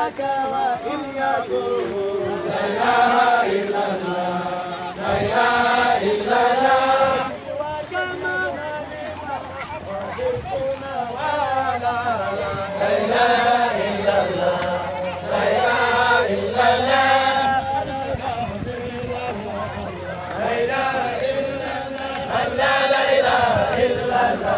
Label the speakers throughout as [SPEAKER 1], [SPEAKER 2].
[SPEAKER 1] إياك وإن يكون لا إله إلا الله لا إله إلا الله وكما ربنا ولا لا إله إلا الله لا إله إلا الله لا إله إلا الله لا إله إلا الله لا إله إلا الله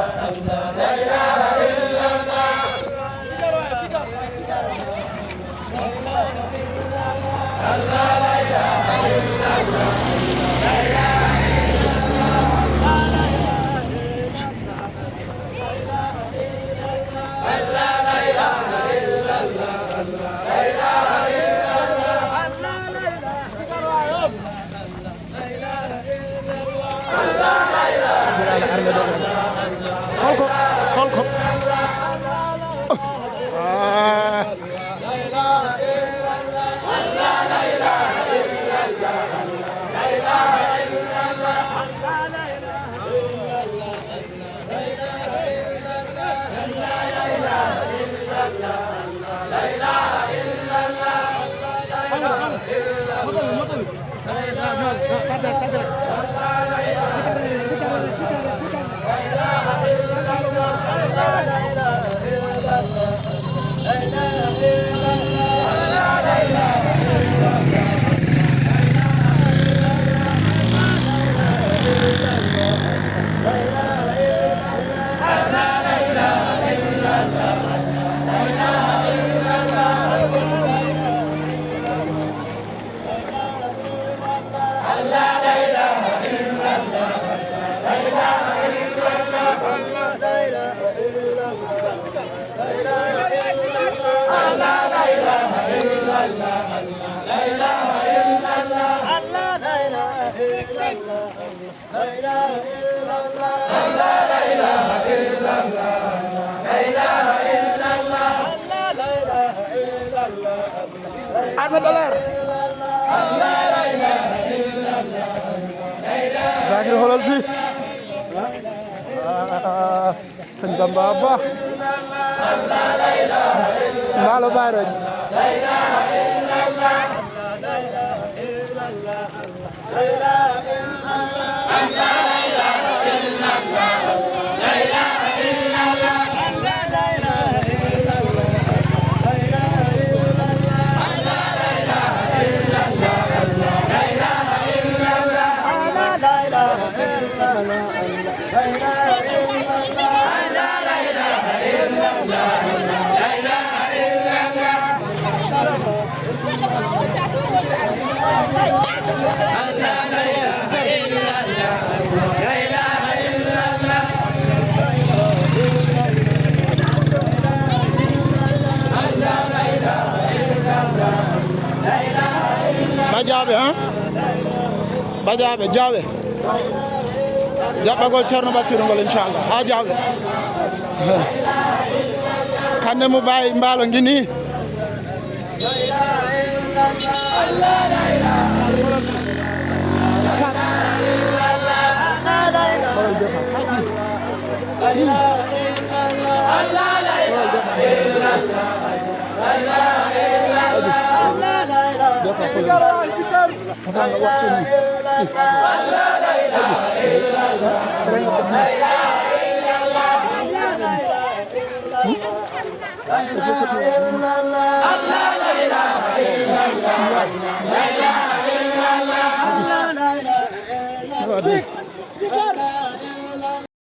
[SPEAKER 1] $1 Zakir xoolal fii sëñ Bamba baax Mbaalo Baay Bajaɓe han Bajaɓe Diawe jaɓɓagol Ceerno Basiru ngol inchallah ha Diawe kanne mo ɓawi Mbaalo guini Allah